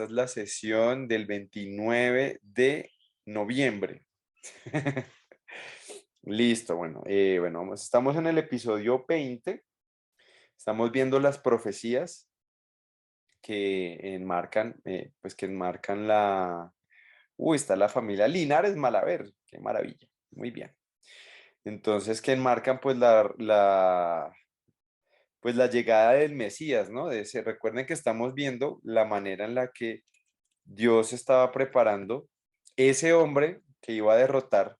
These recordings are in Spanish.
esta es la sesión del 29 de noviembre. Listo, bueno, estamos en el episodio 20. Estamos viendo las profecías que enmarcan, que enmarcan la... está la familia Linares Malaver, qué maravilla, muy bien. Entonces, que enmarcan pues la llegada del Mesías, ¿no? Recuerden que estamos viendo la manera en la que Dios estaba preparando ese hombre que iba a derrotar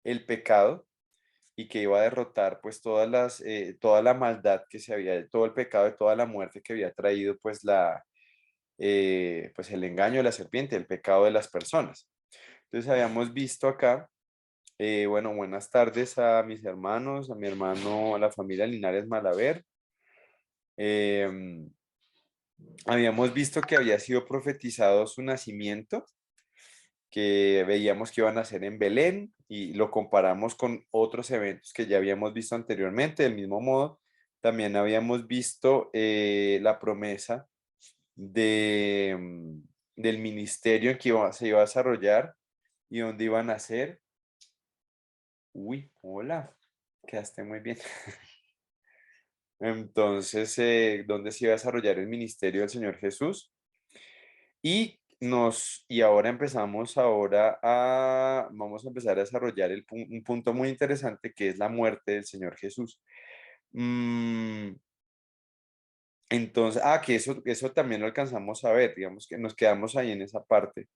el pecado y que iba a derrotar pues toda la maldad que se había, todo el pecado y toda la muerte que había traído pues el engaño de la serpiente, el pecado de las personas. Entonces habíamos visto acá, buenas tardes a mis hermanos, a mi hermano, a la familia Linares Malaver. Em, Habíamos visto que había sido profetizado su nacimiento, que veíamos que iban a ser en Belén y lo comparamos con otros eventos que ya habíamos visto anteriormente. Del mismo modo, también habíamos visto la promesa del ministerio en que se iba a desarrollar y dónde iban a ser. Uy, hola, quedaste muy bien. Entonces, dónde se iba a desarrollar el ministerio del Señor Jesús. Y ahora vamos a empezar a desarrollar un punto muy interesante que es la muerte del Señor Jesús. Mm, entonces, que eso también lo alcanzamos a ver, digamos que nos quedamos ahí en esa parte.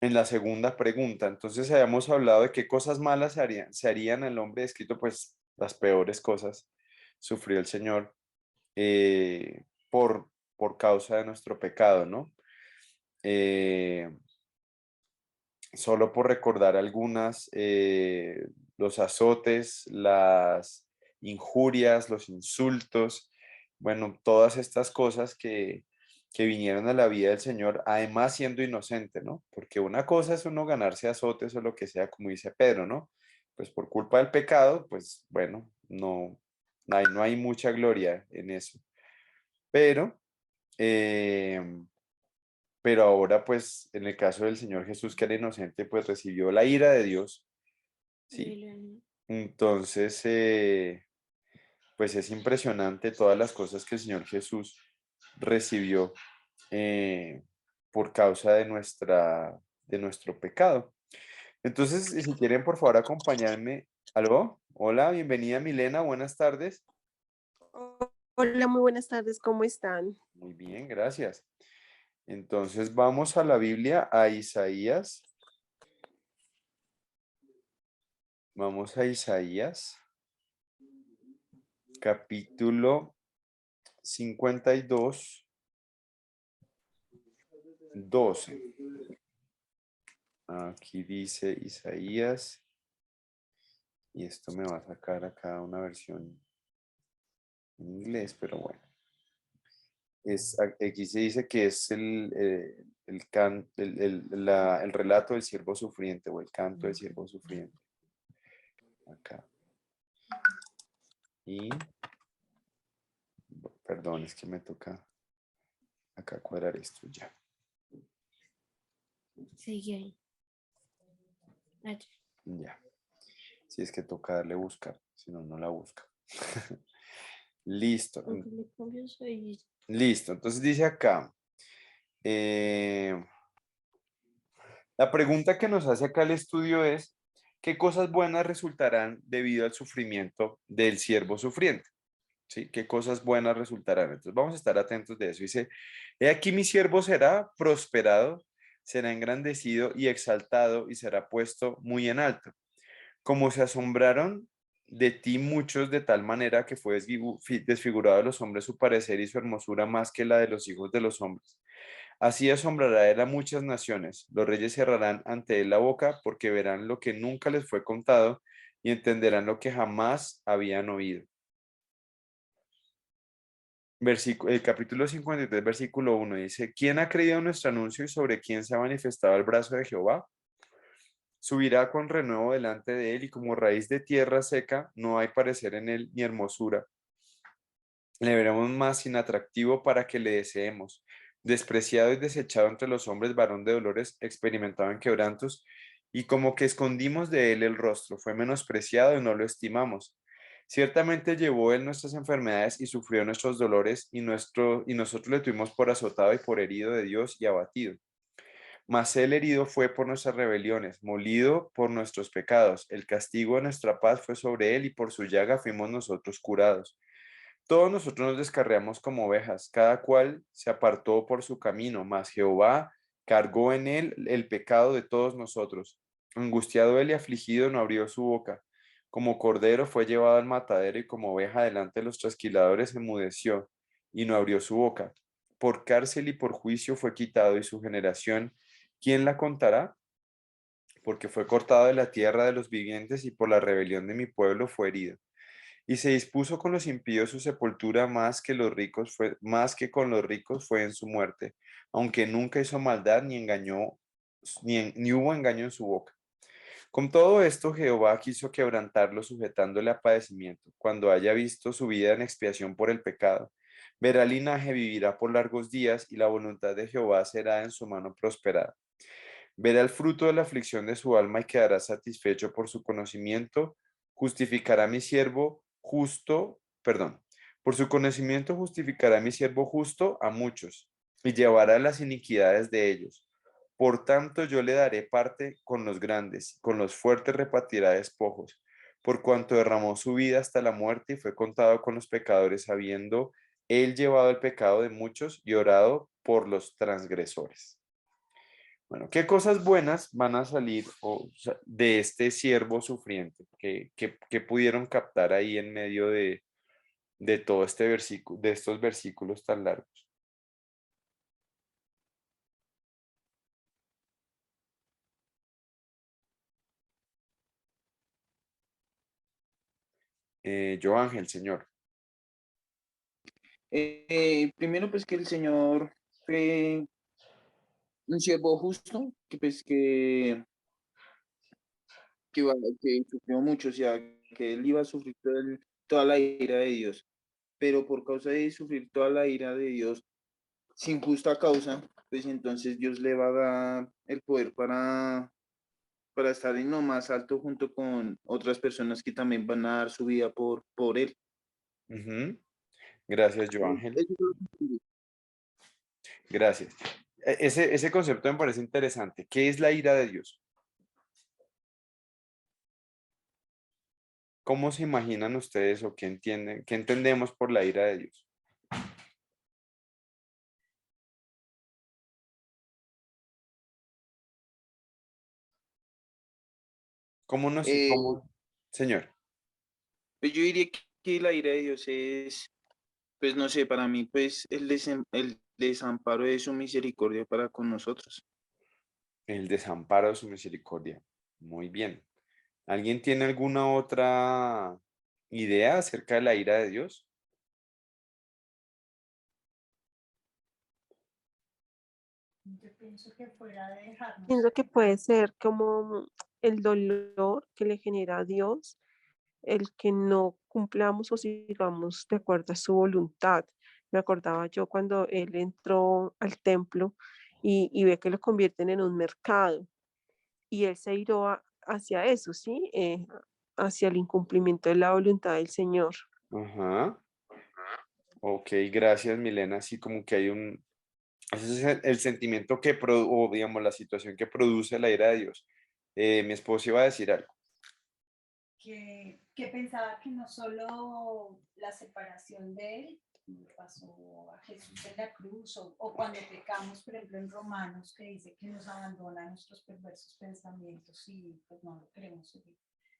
En la segunda pregunta, entonces habíamos hablado de qué cosas malas se harían al hombre escrito, pues las peores cosas sufrió el Señor eh, por, por causa de nuestro pecado, ¿no? Eh, Solo por recordar algunas, los azotes, las injurias, los insultos, bueno, todas estas cosas que vinieron a la vida del Señor, además siendo inocente, ¿no? Porque una cosa es uno ganarse azotes o lo que sea, como dice Pedro, ¿no? Pues por culpa del pecado, pues bueno, no hay mucha gloria en eso. Pero, eh, pero ahora pues en el caso del Señor Jesús que era inocente pues recibió la ira de Dios, ¿sí? Entonces pues es impresionante todas las cosas que el Señor Jesús recibió eh, por causa de nuestro pecado. Entonces, si quieren por favor acompañarme. ¿Aló? Hola, bienvenida Milena, buenas tardes. Hola, muy buenas tardes, ¿cómo están? Muy bien, gracias. Entonces vamos a la Biblia, a Isaías. Vamos a Isaías, capítulo 52, 12. Aquí dice Isaías, y esto me va a sacar acá una versión en inglés, pero bueno. Aquí se dice que es el relato del siervo sufriente o el canto del siervo sufriente. Acá. Y, perdón, es que me toca acá cuadrar esto ya. Sigue ahí. Ya. Si es que toca darle buscar, si no, no la busca. Listo. Listo. Entonces dice acá. eh, la pregunta que nos hace acá el estudio es, ¿qué cosas buenas resultarán debido al sufrimiento del siervo sufriente? ¿Sí? ¿Qué cosas buenas resultarán? Entonces vamos a estar atentos de eso. Dice, he aquí mi siervo será prosperado, será engrandecido y exaltado y será puesto muy en alto. Como se asombraron de ti muchos de tal manera que fue desfigurado de los hombres su parecer y su hermosura más que la de los hijos de los hombres. Así asombrará él a muchas naciones. Los reyes cerrarán ante él la boca porque verán lo que nunca les fue contado y entenderán lo que jamás habían oído. El capítulo 53, versículo 1 dice, ¿quién ha creído nuestro anuncio y sobre quién se ha manifestado el brazo de Jehová? Subirá con renuevo delante de él y como raíz de tierra seca no hay parecer en él ni hermosura. le veremos más inatractivo para que le deseemos. Despreciado y desechado entre los hombres, varón de dolores, experimentado en quebrantos, y como que escondimos de él el rostro, fue menospreciado y no lo estimamos. Ciertamente llevó él nuestras enfermedades y sufrió nuestros dolores, y nosotros le tuvimos por azotado y por herido de Dios y abatido. Mas él herido fue por nuestras rebeliones, molido por nuestros pecados. El castigo de nuestra paz fue sobre él, y por su llaga fuimos nosotros curados. Todos nosotros nos descarriamos como ovejas, cada cual se apartó por su camino, mas Jehová cargó en él el pecado de todos nosotros. Angustiado él y afligido, no abrió su boca. Como cordero fue llevado al matadero, y como oveja delante de los trasquiladores enmudeció y no abrió su boca. Por cárcel y por juicio fue quitado, y su generación, ¿quién la contará? Porque fue cortado de la tierra de los vivientes, y por la rebelión de mi pueblo fue herido. Y se dispuso con los impíos su sepultura, más que con los ricos fue en su muerte, aunque nunca hizo maldad ni engañó, ni hubo engaño en su boca. Con todo esto, Jehová quiso quebrantarlo, sujetándole a padecimiento. Cuando haya visto su vida en expiación por el pecado, verá linaje, vivirá por largos días, y la voluntad de Jehová será en su mano prosperada. Verá el fruto de la aflicción de su alma y quedará satisfecho por su conocimiento. Justificará mi siervo justo, perdón, por su conocimiento justificará mi siervo justo a muchos y llevará las iniquidades de ellos. Por tanto, yo le daré parte con los grandes, con los fuertes repartirá despojos, por cuanto derramó su vida hasta la muerte y fue contado con los pecadores, habiendo él llevado el pecado de muchos y orado por los transgresores. Bueno, ¿qué cosas buenas van a salir de este siervo sufriente que pudieron captar ahí en medio de todo este versículo, de estos versículos tan largos? Yo Ángel, Señor. Primero, pues que el Señor fue un siervo justo, que pues que sufrió mucho, o sea, que él iba a sufrir toda la ira de Dios, pero por causa de sufrir toda la ira de Dios sin justa causa, pues entonces Dios le va a dar el poder para estar en lo más alto junto con otras personas que también van a dar su vida por él. Ujú. Gracias, yo Ángel. Eso es lo que- Gracias. Ese concepto me parece interesante. ¿Qué es la ira de Dios? ¿Cómo se imaginan ustedes o qué entienden, qué entendemos por la ira de Dios? ¿Cómo nos, eh, cómo, señor? pues yo diría que la ira de Dios es, pues no sé, para mí, pues el desamparo de su misericordia para con nosotros. El desamparo de su misericordia. Muy bien. ¿Alguien tiene alguna otra idea acerca de la ira de Dios? Yo pienso que fuera de dejarnos Pienso que puede ser como el dolor que le genera a Dios el que no cumplamos o sigamos de acuerdo a su voluntad. Me acordaba yo cuando él entró al templo y ve que lo convierten en un mercado y él se iró hacia eso, ¿sí? Hacia el incumplimiento de la voluntad del Señor. Ajá. Ok, gracias, Milena. Sí, como que hay ese es el sentimiento o digamos, la situación que produce la ira de Dios. Mi esposo iba a decir algo. que pensaba que no solo la separación de él, como pasó a Jesús en la cruz, o cuando pecamos, por ejemplo, en Romanos, que dice que nos abandona nuestros perversos pensamientos y pues no lo queremos seguir,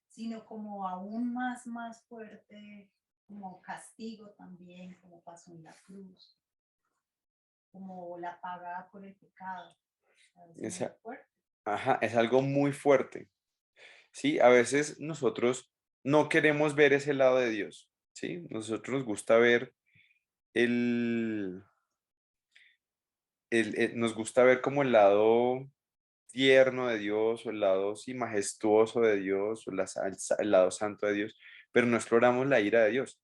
sino como aún más fuerte, como castigo también, como pasó en la cruz, como la paga por el pecado. Es muy Esa- fuerte. ajá, es algo muy fuerte. Sí, a veces nosotros no queremos ver ese lado de Dios. Sí, nosotros nos gusta ver el, nos gusta ver como el lado tierno de Dios, o el lado sí, majestuoso de Dios, o el lado santo de Dios, pero no exploramos la ira de Dios.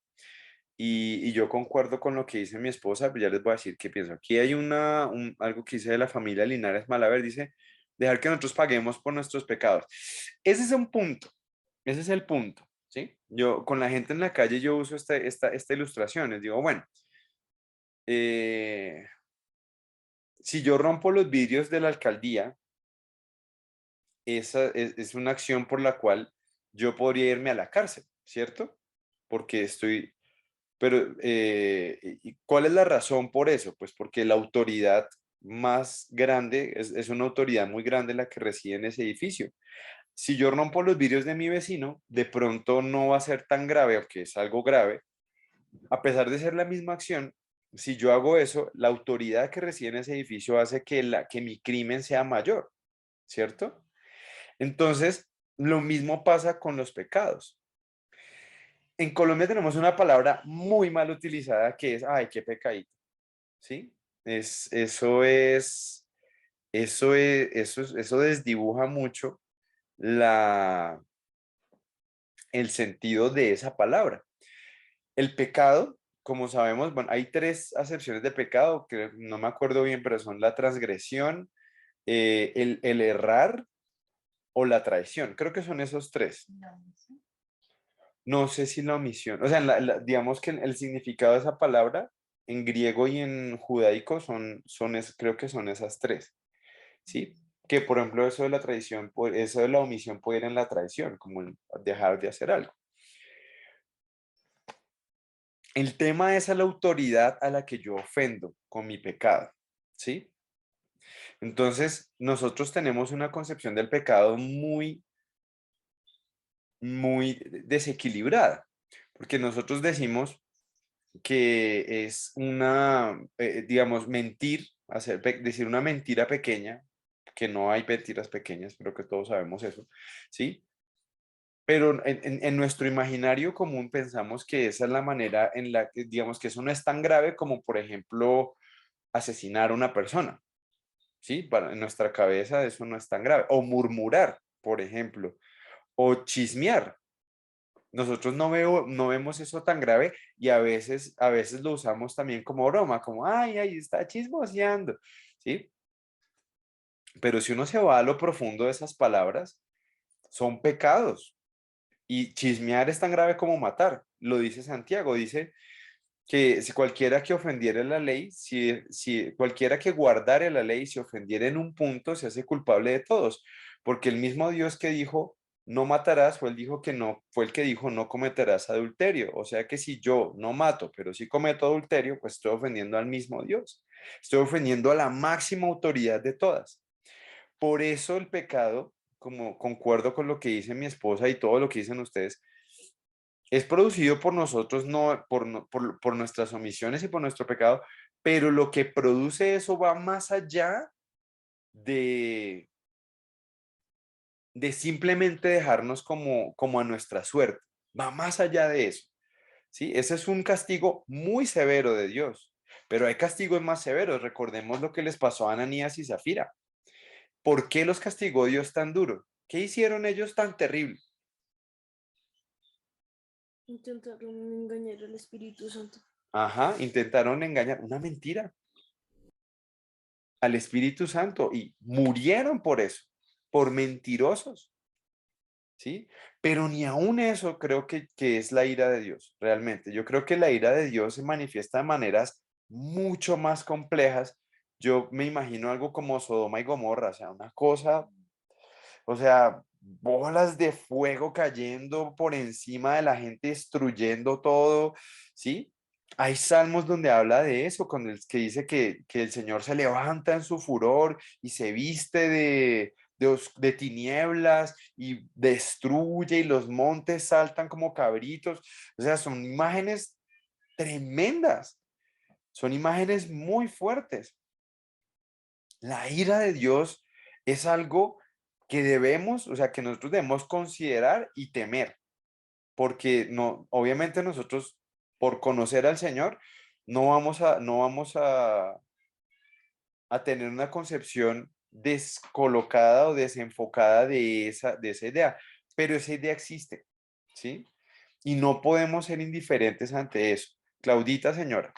y yo concuerdo con lo que dice mi esposa, pero ya les voy a decir qué pienso. Aquí hay algo que dice de la familia Linares Malaver, dice, dejar que nosotros paguemos por nuestros pecados. Ese es un punto, ese es el punto, ¿sí? Yo con la gente en la calle yo uso esta ilustración, les digo, bueno, eh, si yo rompo los vidrios de la alcaldía, esa es una acción por la cual yo podría irme a la cárcel, ¿cierto? Porque estoy, pero ¿y cuál es la razón por eso? Pues porque la autoridad más grande, es una autoridad muy grande la que reside en ese edificio. Si yo rompo los vidrios de mi vecino, de pronto no va a ser tan grave, aunque es algo grave, a pesar de ser la misma acción. Si yo hago eso, la autoridad que reside en ese edificio hace que mi crimen sea mayor, ¿cierto? Entonces, lo mismo pasa con los pecados. En Colombia tenemos una palabra muy mal utilizada que es, ay, qué pecadito, ¿sí? Eso desdibuja mucho la, el sentido de esa palabra. El pecado, como sabemos, bueno, hay tres acepciones de pecado que no me acuerdo bien, pero son la transgresión, el errar o la traición. Creo que son esos tres. No sé si la omisión, o sea, digamos que el significado de esa palabra en griego y en judaico creo que son esas tres, ¿sí? Que por ejemplo eso de la traición, eso de la omisión puede ir en la traición, como el dejar de hacer algo. El tema es a la autoridad a la que yo ofendo con mi pecado, ¿sí? Entonces, nosotros tenemos una concepción del pecado muy desequilibrada, porque nosotros decimos que es digamos, mentir, decir una mentira pequeña, que no hay mentiras pequeñas, pero que todos sabemos eso, ¿sí? Pero en nuestro imaginario común pensamos que esa es la manera en la que, digamos, que eso no es tan grave como, por ejemplo, asesinar a una persona, ¿sí? En nuestra cabeza eso no es tan grave. O murmurar, por ejemplo, o chismear. Nosotros no vemos eso tan grave y a veces lo usamos también como broma, como, ay, ahí está chismoseando, ¿sí? Pero si uno se va a lo profundo de esas palabras, son pecados. Y chismear es tan grave como matar. Lo dice Santiago, dice que si cualquiera que ofendiere la ley, si cualquiera que guardare la ley, si ofendiera en un punto, se hace culpable de todos. Porque el mismo Dios que dijo, no matarás, fue el que dijo, no cometerás adulterio. O sea que si yo no mato, pero sí cometo adulterio, pues estoy ofendiendo al mismo Dios. Estoy ofendiendo a la máxima autoridad de todas. Por eso el pecado, como concuerdo con lo que dice mi esposa y todo lo que dicen ustedes, es producido por nosotros, no por, no- por nuestras omisiones y por nuestro pecado, pero lo que produce eso va más allá de, de simplemente dejarnos como a nuestra suerte, va más allá de eso, ¿sí? Ese es un castigo muy severo de Dios, pero hay castigos más severos. Recordemos lo que les pasó a Ananías y Zafira. ¿Por qué los castigó Dios tan duro? ¿Qué hicieron ellos tan terrible? Intentaron engañar al Espíritu Santo. Ajá, intentaron engañar, una mentira al Espíritu Santo y murieron por eso, por mentirosos, ¿sí? Pero ni aún eso creo que es la ira de Dios, realmente. Yo creo que la ira de Dios se manifiesta de maneras mucho más complejas. Yo me imagino algo como Sodoma y Gomorra, o sea, una cosa, o sea, bolas de fuego cayendo por encima de la gente, destruyendo todo, ¿sí? Hay salmos donde habla de eso, con el que dice que el Señor se levanta en su furor y se viste de tinieblas y destruye y los montes saltan como cabritos. O sea, son imágenes tremendas, son imágenes muy fuertes. La ira de Dios es algo que debemos, o sea, que nosotros debemos considerar y temer, porque no, obviamente nosotros, por conocer al Señor, no vamos a tener una concepción descolocada o desenfocada de esa idea, pero esa idea existe, ¿sí? Y no podemos ser indiferentes ante eso. Claudita, señora.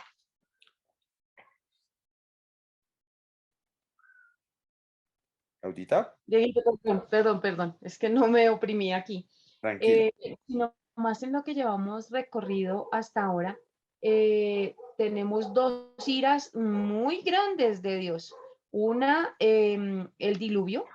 Claudita, Dieguito, perdón, es que no me oprimí aquí. tranquila. Sino más en lo que llevamos recorrido hasta ahora, tenemos dos iras muy grandes de Dios. Una, el diluvio,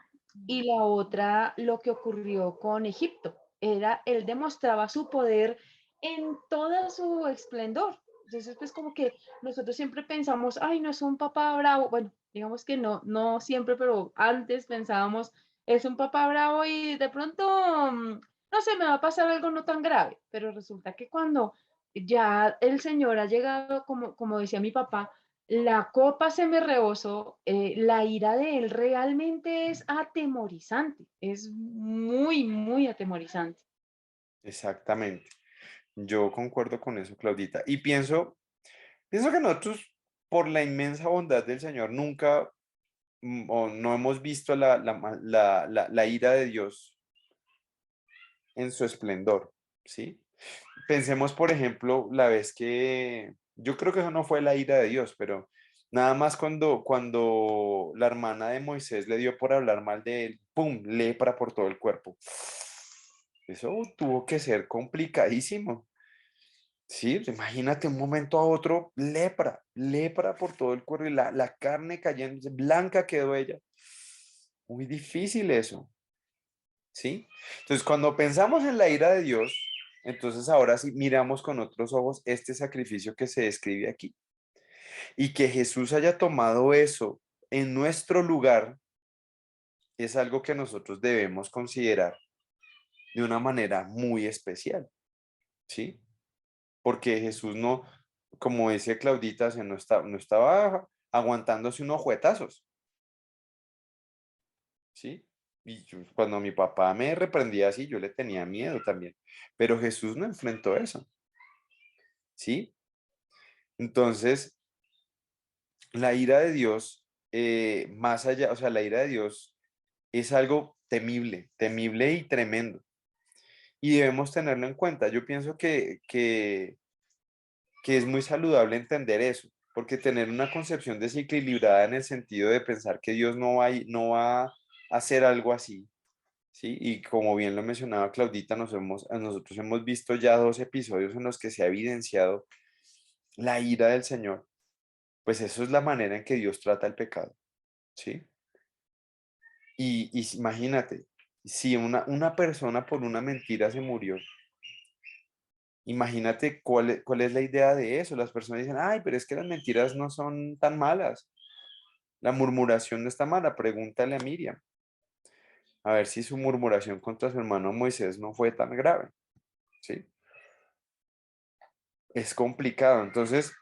y la otra, lo que ocurrió con Egipto. Él demostraba su poder en toda su esplendor. Entonces, pues como que nosotros siempre pensamos, ay, no es un papá bravo. Bueno, digamos que no siempre, pero antes pensábamos, es un papá bravo y de pronto, no sé, me va a pasar algo no tan grave. Pero resulta que cuando ya el Señor ha llegado, como decía mi papá, la copa se me rebosó, la ira de él realmente es atemorizante, es muy, muy atemorizante. Exactamente. Yo concuerdo con eso, Claudita. Y pienso que nosotros, por la inmensa bondad del Señor, nunca o no hemos visto la ira de Dios en su esplendor, ¿sí? Pensemos, por ejemplo, la vez que, yo creo que eso no fue la ira de Dios, pero nada más cuando la hermana de Moisés le dio por hablar mal de él, ¡pum!, lepra por todo el cuerpo. Eso tuvo que ser complicadísimo. Sí, pues, imagínate un momento a otro, lepra por todo el cuerpo y la carne cayendo, blanca quedó ella. Muy difícil eso, ¿sí? Entonces, cuando pensamos en la ira de Dios, entonces ahora sí miramos con otros ojos este sacrificio que se describe aquí. Y que Jesús haya tomado eso en nuestro lugar es algo que nosotros debemos considerar de una manera muy especial, ¿sí? Porque Jesús no, como dice Claudita, no estaba aguantándose unos juetazos, ¿sí? Y cuando mi papá me reprendía así, yo le tenía miedo también, pero Jesús no enfrentó eso, ¿sí? Entonces, la ira de Dios, más allá, o sea, la ira de Dios es algo temible, temible y tremendo, y debemos tenerlo en cuenta. Yo pienso que es muy saludable entender eso, porque tener una concepción desequilibrada en el sentido de pensar que Dios no va a hacer algo así, ¿sí? Y como bien lo mencionaba Claudita, nosotros hemos visto ya 2 episodios en los que se ha evidenciado la ira del Señor, pues eso es la manera en que Dios trata el pecado, ¿sí? Y imagínate, si una persona por una mentira se murió, imagínate cuál es la idea de eso. Las personas dicen, ay, pero es que las mentiras no son tan malas. La murmuración no está mala. Pregúntale a Miriam. A ver si su murmuración contra su hermano Moisés no fue tan grave. ¿Sí? Es complicado. Entonces,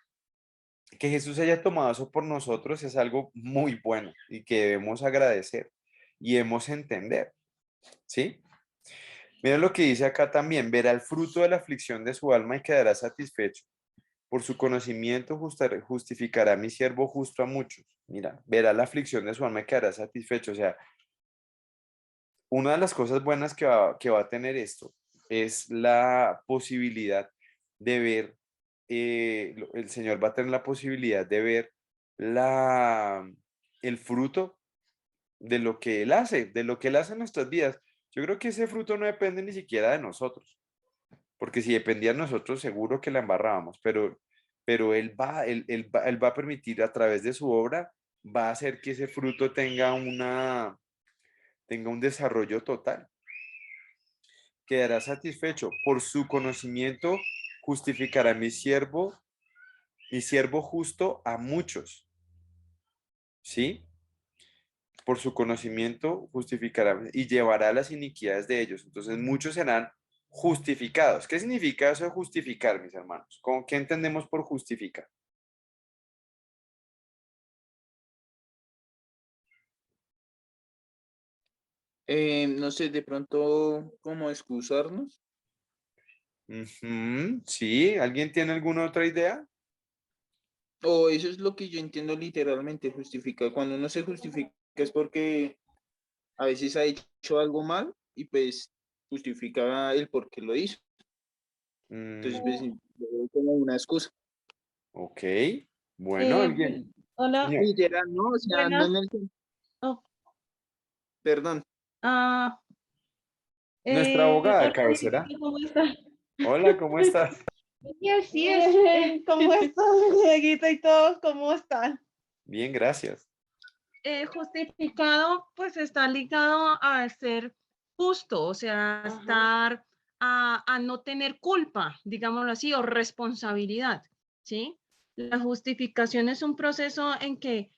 que Jesús haya tomado eso por nosotros es algo muy bueno y que debemos agradecer y debemos entender. ¿Sí? Mira lo que dice acá también. Verá el fruto de la aflicción de su alma y quedará satisfecho. Por su conocimiento justificará mi siervo justo a muchos. Mira, verá la aflicción de su alma y quedará satisfecho. O sea, una de las cosas buenas que va a tener esto es la posibilidad de ver, el Señor va a tener la posibilidad de ver la, el fruto de lo que Él hace, de lo que Él hace en nuestras vidas. Yo creo que ese fruto no depende ni siquiera de nosotros, porque si dependía de nosotros, seguro que la embarrábamos, pero él va a permitir a través de su obra, va a hacer que ese fruto tenga un desarrollo total. Quedará satisfecho por su conocimiento, justificará mi siervo justo a muchos, ¿sí? Por su conocimiento justificará y llevará las iniquidades de ellos. Entonces muchos serán justificados. ¿Qué significa eso de justificar, mis hermanos? ¿Qué entendemos por justificar? No sé, de pronto, ¿cómo excusarnos? Ujú, sí, ¿alguien tiene alguna otra idea? O eso es lo que yo entiendo literalmente, justificar. Cuando uno se justifica es porque a veces ha hecho algo mal y pues justifica el por qué lo hizo. Entonces, Mm, pues, sí, lo veo como una excusa. Ok. Bueno, alguien. Hola, Señor, Literal, no, o sea, no buenas. en el... Oh, Perdón. ah, nuestra abogada de hola, cabecera. Dieguito, ¿cómo estás? Hola, ¿cómo estás? Y así es. Bien, ¿cómo estás, Dieguito y todos? ¿Cómo están? Bien, gracias. Justificado, pues está ligado a ser justo, o sea, Ajá. estar a no tener culpa, digámoslo así, o responsabilidad, ¿sí? La justificación es un proceso en que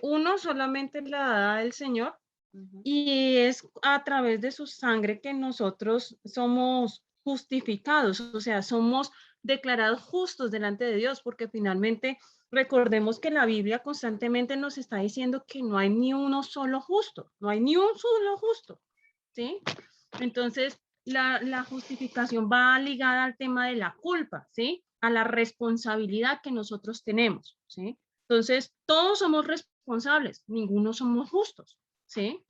uno solamente la da el Señor Ujú. y es a través de su sangre que nosotros somos justificados, o sea, somos declarados justos delante de Dios, porque finalmente recordemos que la Biblia constantemente nos está diciendo que no hay ni uno solo justo, no hay ni un solo justo, ¿sí? Entonces, la justificación va ligada al tema de la culpa, ¿sí? A la responsabilidad que nosotros tenemos, ¿sí? Entonces, todos somos responsables, ninguno somos justos, ¿sí?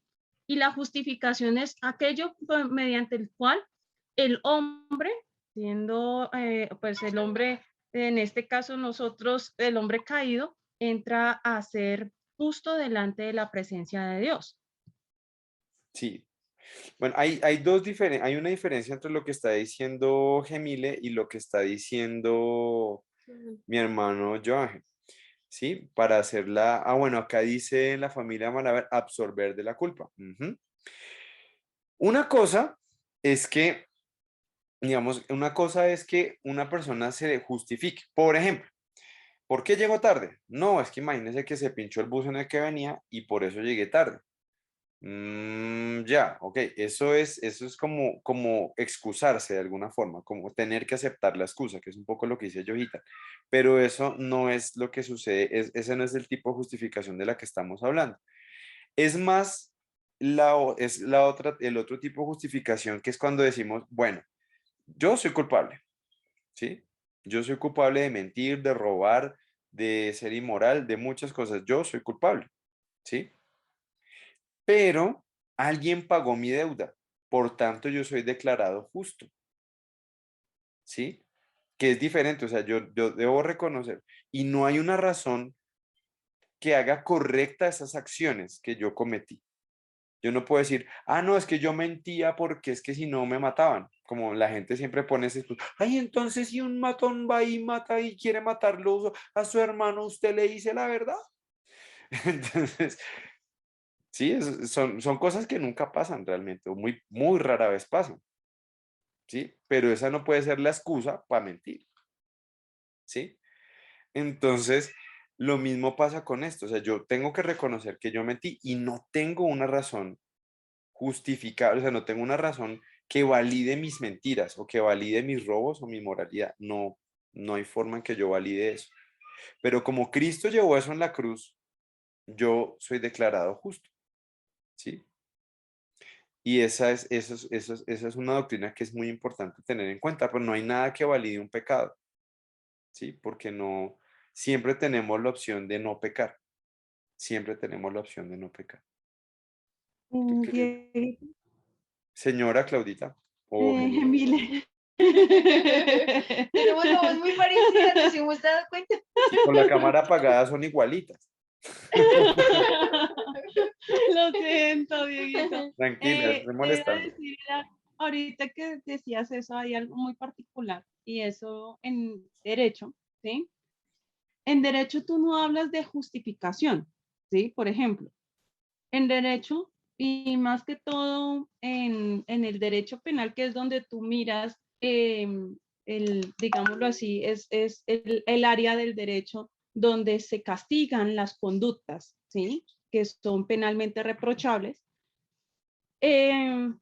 Y la justificación es aquello mediante el cual el hombre, siendo pues el hombre, en este caso nosotros, el hombre caído, entra a ser justo delante de la presencia de Dios. Sí. Bueno, hay una diferencia entre lo que está diciendo Gemile y lo que está diciendo mi hermano Joángel. ¿Sí? Para hacerla, bueno, acá dice en la familia Malaver, absorber de la culpa. Ujú. Una cosa es que, digamos, una cosa es que una persona se justifique. Por ejemplo, ¿por qué llegó tarde? No, es que imagínese que se pinchó el bus en el que venía y por eso llegué tarde. Ya, ok, eso es como excusarse de alguna forma, como tener que aceptar la excusa, que es un poco lo que dice Yojita, pero eso no es lo que sucede, ese no es el tipo de justificación de la que estamos hablando. Es más, es la otra, el otro tipo de justificación que es cuando decimos, bueno, yo soy culpable, ¿sí? Yo soy culpable de mentir, de robar, de ser inmoral, de muchas cosas, yo soy culpable, ¿sí? Pero alguien pagó mi deuda, por tanto yo soy declarado justo, ¿sí? Que es diferente, o sea, yo debo reconocer, y no hay una razón que haga correcta esas acciones que yo cometí. Yo no puedo decir, no, es que yo mentía porque es que si no me mataban, como la gente siempre pone ese, ay, entonces si un matón va y mata y quiere matarlo a su hermano, ¿usted le dice la verdad? Entonces, sí, son cosas que nunca pasan realmente, o muy, muy rara vez pasan, ¿sí? Pero esa no puede ser la excusa para mentir, ¿sí? Entonces, lo mismo pasa con esto, o sea, yo tengo que reconocer que yo mentí y no tengo una razón justificable, o sea, no tengo una razón que valide mis mentiras o que valide mis robos o mi moralidad, no, no hay forma en que yo valide eso. Pero como Cristo llevó eso en la cruz, yo soy declarado justo, ¿sí? Y esa es una doctrina que es muy importante tener en cuenta, pero no hay nada que valide un pecado, ¿sí? Porque no, siempre tenemos la opción de no pecar, siempre tenemos la opción de no pecar. Dieguito, Señora Claudita, o Gemila, Emile. Tenemos la voz muy parecida, nos hemos dado cuenta. y con la cámara apagada son igualitas. Lo siento, Dieguito. Tranquila, estoy Te iba a molestando. decir, ahorita que decías eso, hay algo muy particular y eso en derecho, ¿sí? En derecho tú no hablas de justificación, ¿sí? Por ejemplo, en derecho y más que todo en el derecho penal, que es donde tú miras, digámoslo así, es el área del derecho donde se castigan las conductas, ¿sí? Que son penalmente reprochables. Eh,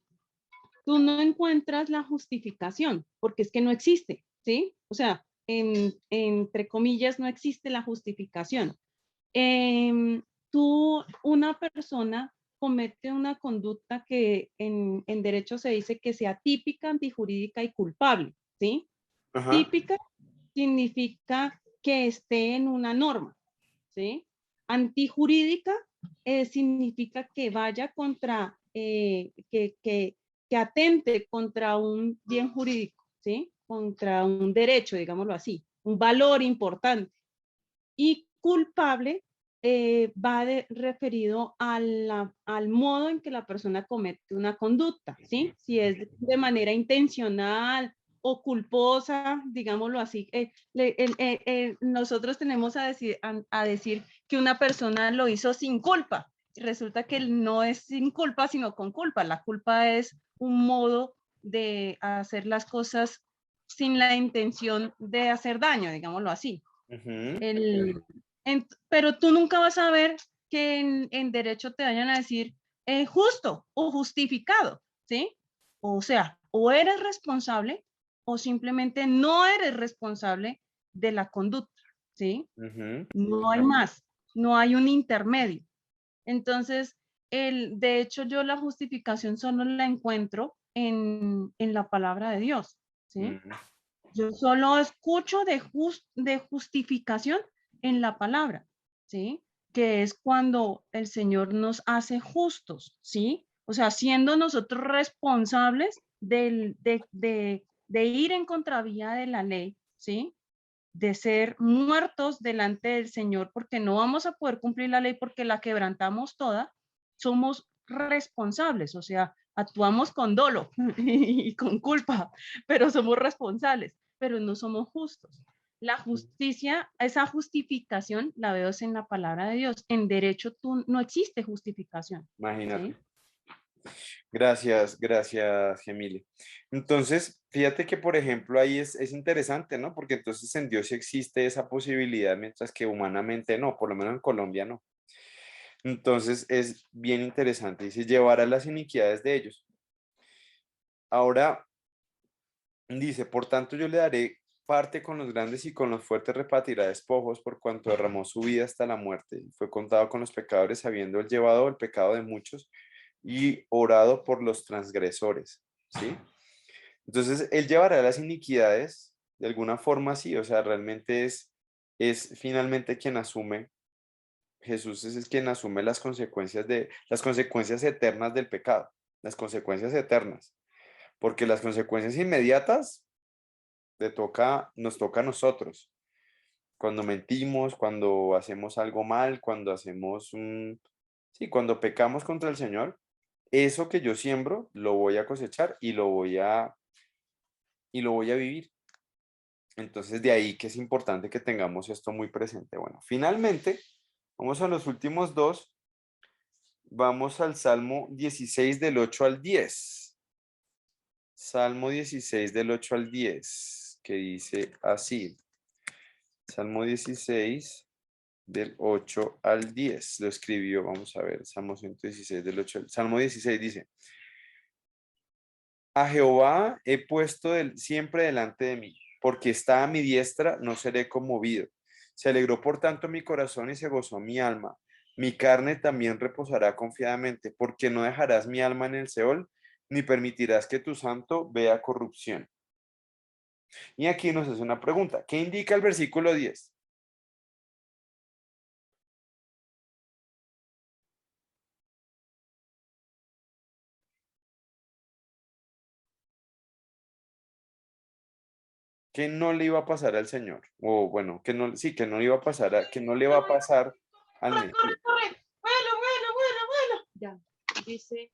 Tú no encuentras la justificación, porque es que no existe, ¿sí? O sea, entre comillas, no existe la justificación. Una persona comete una conducta que en derecho se dice que sea típica, antijurídica y culpable, ¿sí? Ajá. Típica significa que esté en una norma, ¿sí? Antijurídica significa que vaya contra, que atente contra un bien jurídico, ¿sí? Contra un derecho, digámoslo así, un valor importante, y culpable va referido al modo en que la persona comete una conducta, ¿sí? Si es de manera intencional o culposa, digámoslo así. Nosotros tenemos a decir que una persona lo hizo sin culpa. Resulta que no es sin culpa, sino con culpa. La culpa es un modo de hacer las cosas sin la intención de hacer daño, digámoslo así. Pero tú nunca vas a ver que en derecho te vayan a decir justo o justificado, ¿sí? O sea, o eres responsable o simplemente no eres responsable de la conducta, ¿sí? No hay más, no hay un intermedio. Entonces, de hecho, yo la justificación solo la encuentro en la palabra de Dios, ¿sí? Yo solo escucho de justificación en la palabra, ¿sí? Que es cuando el Señor nos hace justos, ¿sí? O sea, siendo nosotros responsables de ir en contravía de la ley, ¿sí? De ser muertos delante del Señor, porque no vamos a poder cumplir la ley porque la quebrantamos toda, somos responsables, o sea, actuamos con dolo y con culpa, pero somos responsables, pero no somos justos. La justicia, esa justificación la veo en la palabra de Dios. En derecho no existe justificación. Imagínate. ¿Sí? Gracias, gracias, Gemile. Entonces, fíjate que, por ejemplo, ahí es interesante, ¿no? Porque entonces en Dios sí existe esa posibilidad, mientras que humanamente no, por lo menos en Colombia no. Entonces, es bien interesante. Dice, llevará las iniquidades de ellos. Ahora, dice, por tanto, yo le daré parte con los grandes y con los fuertes repartirá despojos por cuanto derramó su vida hasta la muerte. Fue contado con los pecadores, habiendo él llevado el pecado de muchos y orado por los transgresores, ¿sí? Entonces, él llevará las iniquidades de alguna forma, sí, o sea, realmente es finalmente quien asume, Jesús es quien asume las consecuencias eternas del pecado, las consecuencias eternas, porque las consecuencias inmediatas nos toca a nosotros, cuando mentimos, cuando hacemos algo mal, cuando sí, cuando pecamos contra el Señor, eso que yo siembro lo voy a cosechar y lo voy a vivir. Entonces, de ahí que es importante que tengamos esto muy presente. Bueno, finalmente, vamos a los últimos dos. Vamos al Salmo 16 del 8 al 10. Salmo 16 del 8 al 10, que dice así. Salmo 16 del 8 al 10. Lo escribió, vamos a ver, Salmo 116 del 8 al... Salmo 16 dice, a Jehová he puesto siempre delante de mí, porque está a mi diestra, no seré conmovido. Se alegró por tanto mi corazón y se gozó mi alma. Mi carne también reposará confiadamente, porque no dejarás mi alma en el Seol, ni permitirás que tu santo vea corrupción. Y aquí nos hace una pregunta. ¿Qué indica el versículo 10? Que no le iba a pasar al Señor. O bueno, que no, sí, que no le iba a pasar, que no le va a pasar al Mesías. Bueno. Ya, dice,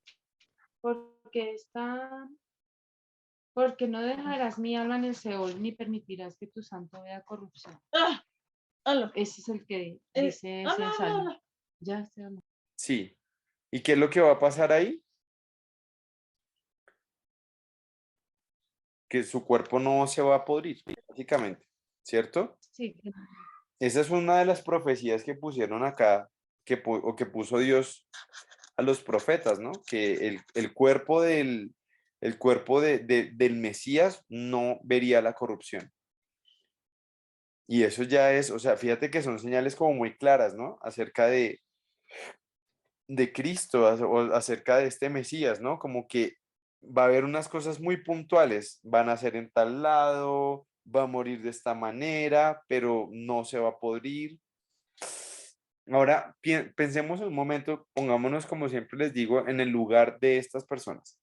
porque no dejarás mi alma en el Seol, ni permitirás que tu santo vea corrupción. Ese es el que dice ese salmo. Ya estoy hablando. Sí. ¿Y qué es lo que va a pasar ahí? Que su cuerpo no se va a podrir, básicamente, ¿cierto? Sí. Esa es una de las profecías que pusieron acá, que puso Dios a los profetas, ¿no? Que el cuerpo del Mesías no vería la corrupción. Y eso ya es, o sea, fíjate que son señales como muy claras, ¿no? Acerca de Cristo, o acerca de este Mesías, ¿no? Como que va a haber unas cosas muy puntuales, van a ser en tal lado, va a morir de esta manera, pero no se va a podrir. Ahora, pensemos un momento, pongámonos, como siempre les digo, en el lugar de estas personas,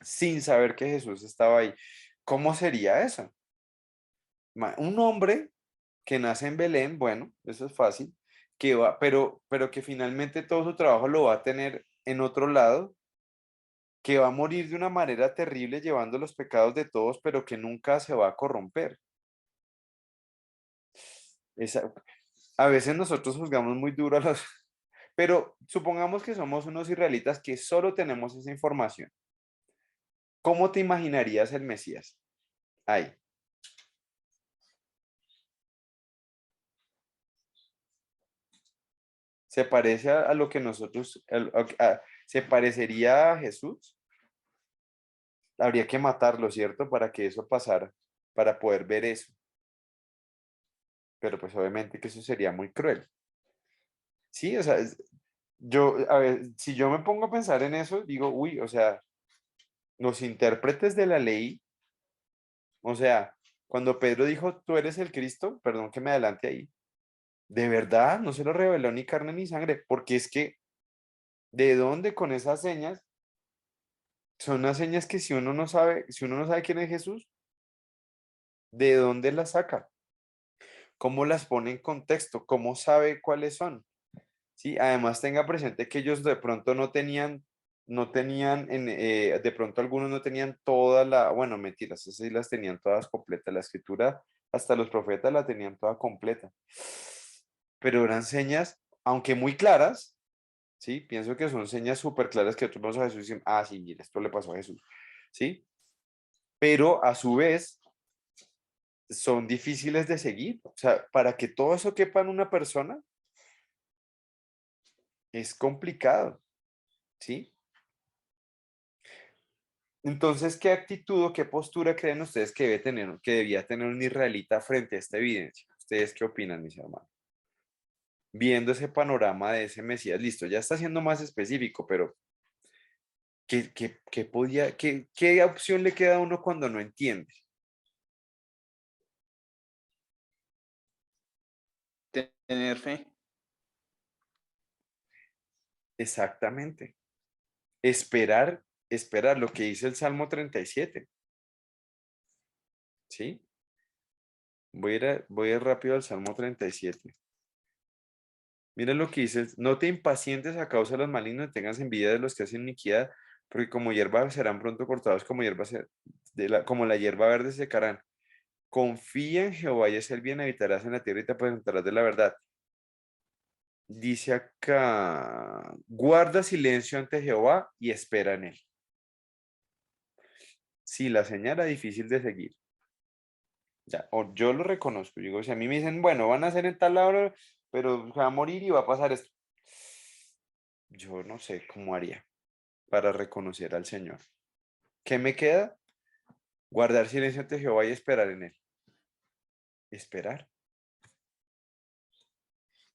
sin saber que Jesús estaba ahí. ¿Cómo sería eso? Un hombre que nace en Belén, bueno, eso es fácil, pero que finalmente todo su trabajo lo va a tener en otro lado, que va a morir de una manera terrible llevando los pecados de todos, pero que nunca se va a corromper. A veces nosotros juzgamos muy duro a los, pero supongamos que somos unos israelitas que solo tenemos esa información. ¿Cómo te imaginarías el Mesías? Ahí. ¿Se parece a lo que nosotros, se parecería a Jesús? Habría que matarlo, ¿cierto? Para que eso pasara, para poder ver eso. Pero pues obviamente que eso sería muy cruel. Sí, o sea, yo, a ver, si yo me pongo a pensar en eso, digo, uy, o sea, los intérpretes de la ley, o sea, cuando Pedro dijo, tú eres el Cristo, perdón que me adelante ahí, de verdad no se lo reveló ni carne ni sangre, porque es que, ¿de dónde con esas señas? Son unas señas que si uno no sabe quién es Jesús, ¿de dónde las saca? ¿Cómo las pone en contexto? ¿Cómo sabe cuáles son? Sí, además tenga presente que ellos de pronto de pronto algunos no tenían bueno, mentiras, esas sí las tenían todas completas, la escritura, hasta los profetas la tenían toda completa. Pero eran señas, aunque muy claras, sí, pienso que son señas súper claras que otros vamos a Jesús y dicen, ah, sí, mira, esto le pasó a Jesús, sí, pero a su vez son difíciles de seguir, o sea, para que todo eso quepa en una persona es complicado, ¿sí? Entonces, ¿qué actitud o qué postura creen ustedes que que debía tener un israelita frente a esta evidencia? ¿Ustedes qué opinan, mis hermanos? Viendo ese panorama de ese Mesías, listo, ya está siendo más específico, pero ¿qué opción le queda a uno cuando no entiende? Tener fe. Exactamente. Esperar lo que dice el Salmo 37, ¿sí? Voy a ir rápido al Salmo 37. Mira lo que dice, no te impacientes a causa de los malignos, tengas envidia de los que hacen iniquidad, porque como hierba serán pronto cortados, como la hierba verde secarán. Confía en Jehová y es el bien, habitarás en la tierra y te apacentarás de la verdad. Dice acá, guarda silencio ante Jehová y espera en él. Sí, la señal era difícil de seguir. Ya, o yo lo reconozco. Digo, si a mí me dicen, bueno, van a hacer en tal hora, pero se va a morir y va a pasar esto. Yo no sé cómo haría para reconocer al Señor. ¿Qué me queda? Guardar silencio ante Jehová y esperar en él. Esperar.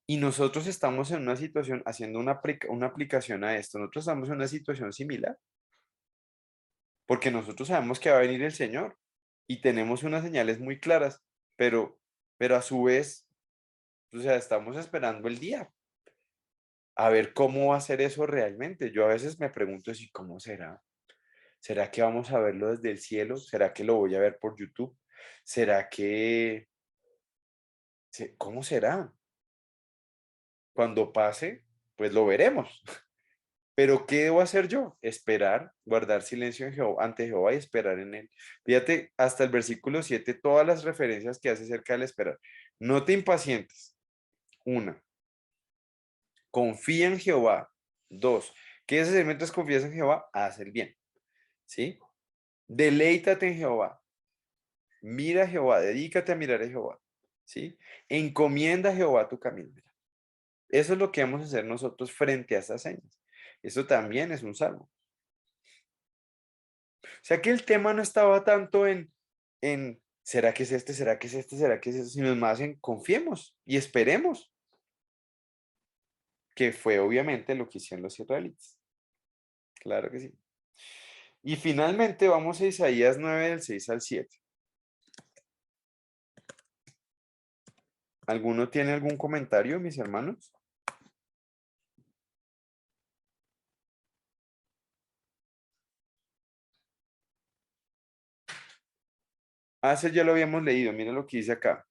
Y nosotros estamos en una situación, haciendo una aplicación a esto, nosotros estamos en una situación similar, porque nosotros sabemos que va a venir el Señor y tenemos unas señales muy claras, pero a su vez, o sea, estamos esperando el día, a ver cómo va a ser eso realmente. Yo a veces me pregunto si cómo será. ¿Será que vamos a verlo desde el cielo? ¿Será que lo voy a ver por YouTube? ¿Será que... ¿Cómo será? Cuando pase, pues lo veremos. Pero ¿qué debo hacer yo? Esperar, guardar silencio ante Jehová y esperar en él. Fíjate, hasta el versículo 7, todas las referencias que hace acerca del esperar. No te impacientes. Una, confía en Jehová. Dos, ¿qué es hacer mientras confías en Jehová? Haz el bien. ¿Sí? Deleítate en Jehová. Mira a Jehová, dedícate a mirar a Jehová. ¿Sí? Encomienda a Jehová tu camino. Eso es lo que vamos a hacer nosotros frente a estas señas. Eso también es un salmo. O sea que el tema no estaba tanto en ¿será que es este? ¿Será que es este? ¿Será que es este? Sino más en confiemos y esperemos, que fue obviamente lo que hicieron los israelitas. Claro que sí. Y finalmente vamos a Isaías 9, del 6 al 7. ¿Alguno tiene algún comentario, mis hermanos? Ah, ese ya lo habíamos leído, mira lo que dice acá.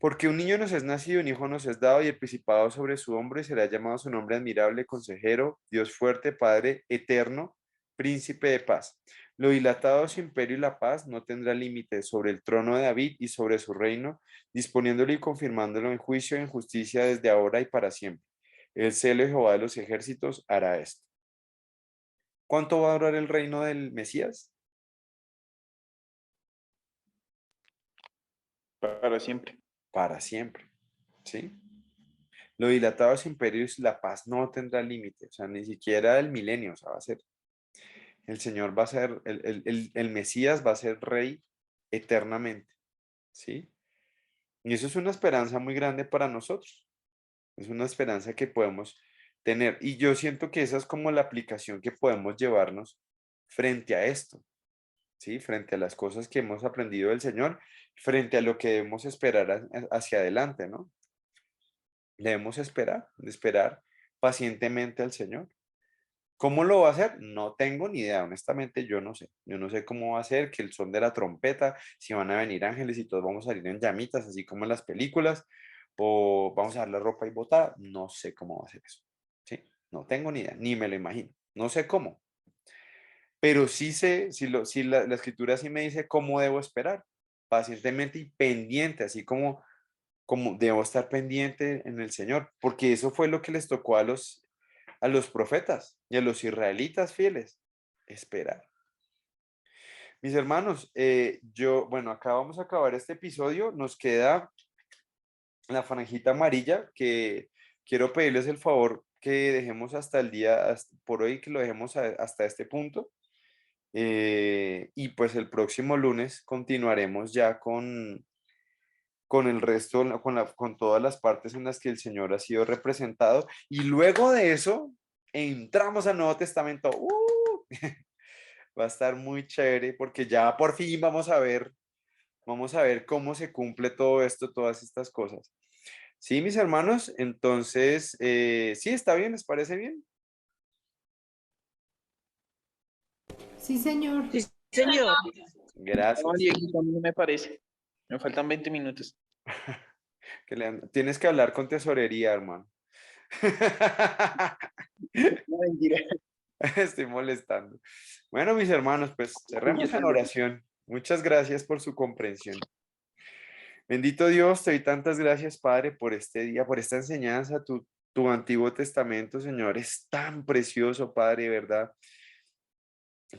Porque un niño nos es nacido, un hijo nos es dado, y el principado sobre su hombro, y será llamado su nombre admirable, consejero, Dios fuerte, Padre eterno, príncipe de paz. Lo dilatado de su imperio y la paz no tendrá límite sobre el trono de David y sobre su reino, disponiéndolo y confirmándolo en juicio y en justicia desde ahora y para siempre. El celo de Jehová de los ejércitos hará esto. ¿Cuánto va a durar el reino del Mesías? Para siempre. Para siempre, ¿sí? Lo dilatado de su imperio y la paz no tendrá límite, o sea, ni siquiera el milenio, o sea, va a ser, el Señor va a ser, el Mesías va a ser rey eternamente, ¿sí? Y eso es una esperanza muy grande para nosotros, es una esperanza que podemos tener. Y yo siento que esa es como la aplicación que podemos llevarnos frente a esto, ¿sí? Frente a las cosas que hemos aprendido del Señor, frente a lo que debemos esperar hacia adelante, ¿no? Debemos esperar pacientemente al Señor. ¿Cómo lo va a hacer? No tengo ni idea, honestamente yo no sé. Yo no sé cómo va a ser, que el son de la trompeta, si van a venir ángeles y todos vamos a salir en llamitas, así como en las películas, o vamos a dar la ropa y botada. No sé cómo va a ser eso. ¿Sí? No tengo ni idea, ni me lo imagino. No sé cómo. Pero sí sé, si la escritura sí me dice cómo debo esperar, pacientemente y pendiente, así como debo estar pendiente en el Señor, porque eso fue lo que les tocó a los profetas y a los israelitas fieles, esperar. Mis hermanos, bueno, acá vamos a acabar este episodio, nos queda la franjita amarilla, que quiero pedirles el favor que dejemos hasta el día, por hoy, que lo dejemos hasta este punto. Y pues el próximo lunes continuaremos ya con el resto, con todas las partes en las que el Señor ha sido representado. Y luego de eso, entramos al Nuevo Testamento. Va a estar muy chévere porque ya por fin vamos a ver cómo se cumple todo esto, todas estas cosas. Sí, mis hermanos, entonces, sí, está bien, ¿les parece bien? Sí, señor. Sí, señor. No, Gracias. Dieguito, a mí no me parece. Me faltan 20 minutos. Tienes que hablar con tesorería, hermano. No, mentira. Estoy molestando. Bueno, mis hermanos, pues cerremos en también. oración. Muchas gracias por su comprensión. Bendito Dios, te doy tantas gracias, Padre, por este día, por esta enseñanza. Tu Antiguo Testamento, Señor, es tan precioso, Padre, ¿verdad?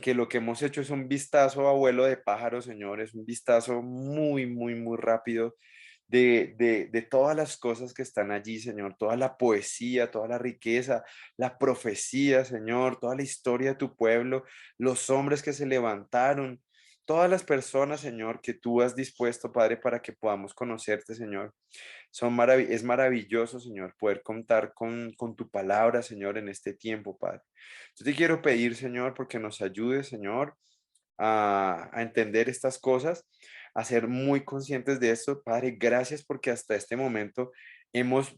Que lo que hemos hecho es un vistazo a vuelo de pájaro, Señor, es un vistazo muy, muy, muy rápido de todas las cosas que están allí, Señor, toda la poesía, toda la riqueza, la profecía, Señor, toda la historia de tu pueblo, los hombres que se levantaron, todas las personas, Señor, que tú has dispuesto, Padre, para que podamos conocerte, Señor. Es maravilloso, Señor, poder contar con tu palabra, Señor, en este tiempo, Padre. Yo te quiero pedir, Señor, porque nos ayudes, Señor, a entender estas cosas, a ser muy conscientes de esto. Padre, gracias porque hasta este momento hemos